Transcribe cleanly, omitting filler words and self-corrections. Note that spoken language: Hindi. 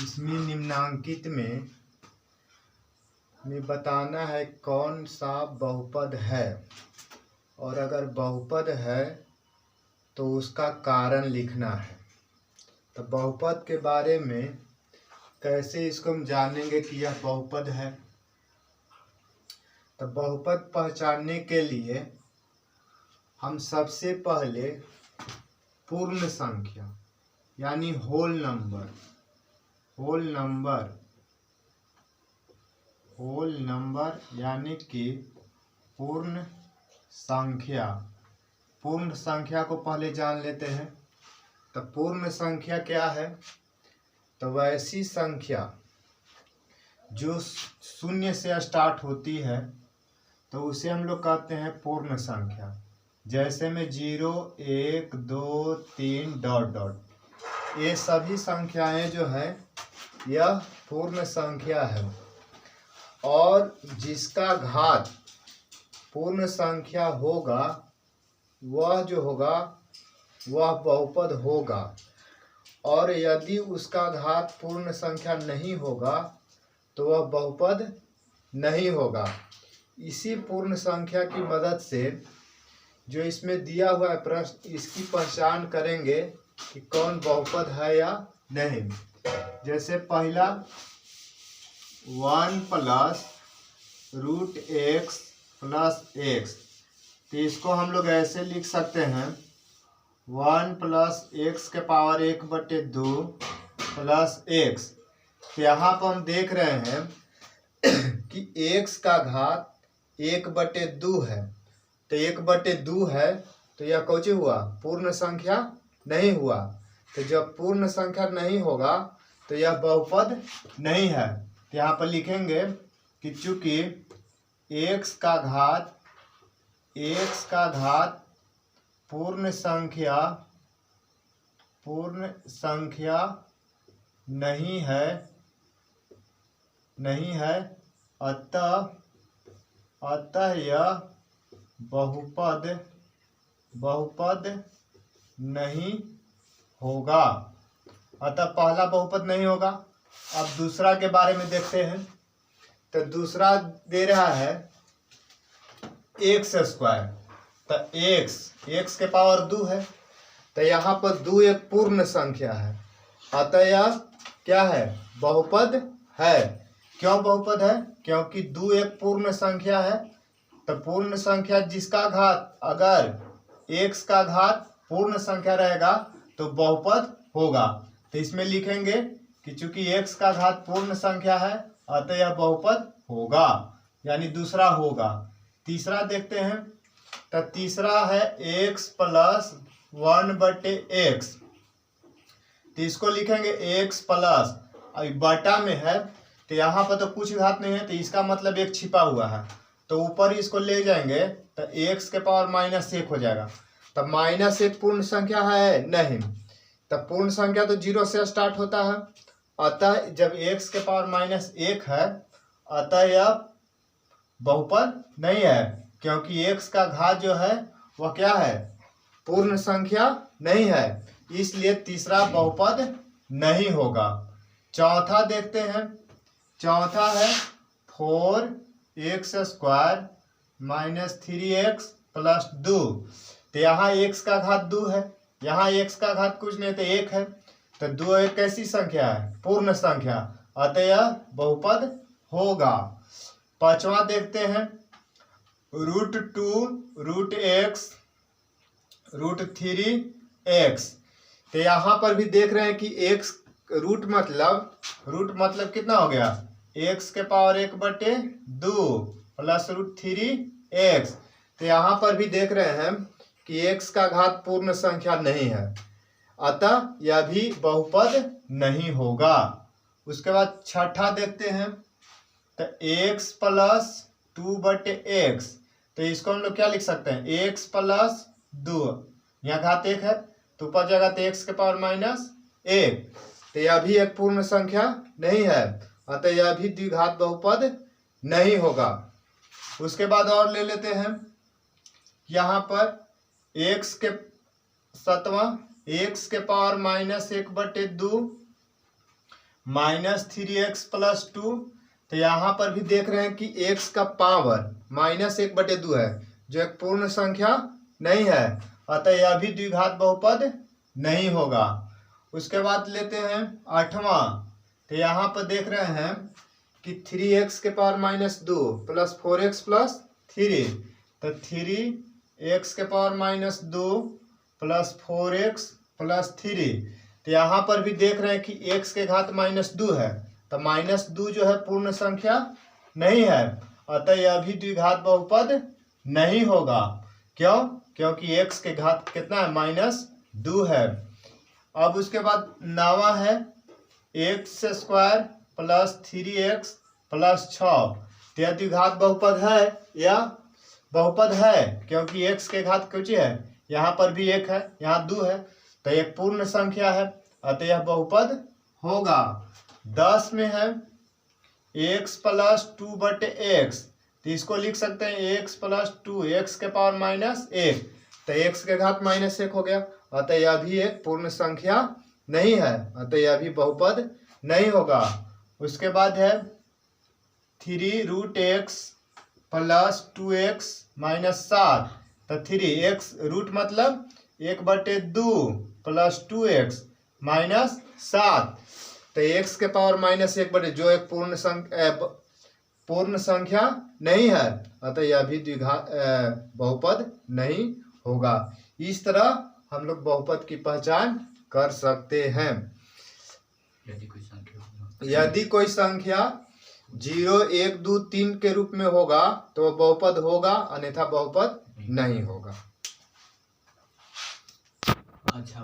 इसमें निम्नांकित में बताना है कौन सा बहुपद है, और अगर बहुपद है तो उसका कारण लिखना है। तो बहुपद के बारे में कैसे इसको हम जानेंगे कि यह बहुपद है। तो बहुपद पहचानने के लिए हम सबसे पहले पूर्ण संख्या यानी होल नंबर यानी कि पूर्ण संख्या को पहले जान लेते हैं। तो पूर्ण संख्या क्या है? तो वैसी संख्या जो शून्य से स्टार्ट होती है तो उसे हम लोग कहते हैं पूर्ण संख्या। जैसे में 0, 1, 2, 3 डॉट डॉट, ये सभी संख्याएं जो है यह पूर्ण संख्या है। और जिसका घात पूर्ण संख्या होगा वह जो होगा वह बहुपद होगा, और यदि उसका घात पूर्ण संख्या नहीं होगा तो वह बहुपद नहीं होगा। इसी पूर्ण संख्या की मदद से जो इसमें दिया हुआ है प्रश्न, इसकी पहचान करेंगे कि कौन बहुपद है या नहीं। जैसे पहला 1 + √x + x, तो इसको हम लोग ऐसे लिख सकते हैं 1 + x⁻² + x। तो यहाँ पर हम देख रहे हैं कि x का घात 1/2 है। तो 1/2 है तो यह कौन सी हुआ? पूर्ण संख्या नहीं हुआ। तो जब पूर्ण संख्या नहीं होगा तो यह बहुपद नहीं है। तो यहाँ पर लिखेंगे कि चूंकि x का घात पूर्ण संख्या नहीं है अतः यह बहुपद नहीं होगा। अतः पहला बहुपद नहीं होगा। अब दूसरा के बारे में देखते हैं। तो दूसरा दे रहा है x²। तो x⁻² है। तो यहाँ पर 2 एक पूर्ण संख्या है, अतः यह क्या है? बहुपद है। क्यों बहुपद है? क्योंकि 2 एक पूर्ण संख्या है। तो पूर्ण संख्या जिसका घात, अगर x का घात पूर्ण संख्या रहेगा तो बहुपद होगा। तो इसमें लिखेंगे कि चूंकि x का घात पूर्ण संख्या है अतः यह बहुपद होगा, यानी दूसरा होगा। तीसरा देखते हैं। तो तीसरा है x + 1/x। तो इसको लिखेंगे x प्लस, बटा में है तो यहाँ पर तो कुछ घात नहीं है, तो इसका मतलब एक छिपा हुआ है। तो ऊपर इसको ले जाएंगे तो x⁻−1 हो जाएगा। तब -1 पूर्ण संख्या है नहीं। तब पूर्ण संख्या तो 0 से स्टार्ट होता है। अतः जब x⁻−1 है अतः यह बहुपद नहीं है, क्योंकि x का घात जो है वह क्या है? पूर्ण संख्या नहीं है। इसलिए तीसरा बहुपद नहीं होगा। चौथा देखते हैं। चौथा है 4x² - 3x + 2। तो यहाँ x का घात 2 है, यहाँ x का घात कुछ नहीं तो 1 है। तो 2 एक कैसी संख्या है? पूर्ण संख्या, अतः यह बहुपद होगा। पांचवा देखते हैं √2 √x √3x। तो यहाँ पर भी देख रहे हैं कि x रूट मतलब कितना हो गया? x⁻1/2 + √3x। तो यहाँ पर भी देख रहे हैं कि x का घात पूर्ण संख्या नहीं है, अतः यह भी बहुपद नहीं होगा। उसके बाद छठा देखते हैं। तो x + 2/x। तो इसको हम लोग क्या लिख सकते हैं? x + 2, यहाँ घात 1 है तो ऊपर जाएगा तो x⁻−1। तो यह भी एक पूर्ण संख्या नहीं है, अतः यह भी द्विघात बहुपद नहीं होगा। उसके बाद और ले लेते हैं। यहाँ पर x⁻−1/2 -3x+2। तो यहाँ पर भी देख रहे हैं कि x का पावर -1/2 है, जो एक पूर्ण संख्या नहीं है, अतः यह भी द्विघात बहुपद नहीं होगा। उसके बाद लेते हैं 8वां। तो यहाँ पर देख रहे हैं कि 3x⁻² + 4x+3। तो 3x⁻² + 4x+3। तो यहाँ पर भी देख रहे हैं कि x के घात -2 है, तो -2 जो है पूर्ण संख्या नहीं है, अतः यह भी द्विघात बहुपद नहीं होगा। क्यों? क्योंकि x के घात कितना है, -2 है। अब उसके बाद 9वां है x² + 3x + 6। तो यह द्विघात बहुपद है या बहुपद है, क्योंकि x के घात कुछ है, यहाँ पर भी 1 है, यहाँ 2 है, तो एक पूर्ण संख्या है, अतः यह बहुपद होगा। 10 में है x + 2/x। तो इसको लिख सकते हैं x + 2 x⁻⁻1। तो x के घात -1 हो गया, अतः यह भी एक पूर्ण संख्या नहीं है, अतः यह भी बहुपद नहीं होगा। उसके बाद है 3√x + 2x - 7। तो 3x रूट मतलब 1/2 + 2x - 7। तो x के पावर -1/, जो एक पूर्ण संख्या नहीं है, अतः यह भी द्विघात बहुपद नहीं होगा। इस तरह हम लोग बहुपद की पहचान कर सकते हैं। यदि कोई संख्या 0, 1, 2, 3 के रूप में होगा तो बहुपद होगा, अन्यथा बहुपद नहीं होगा। अच्छा।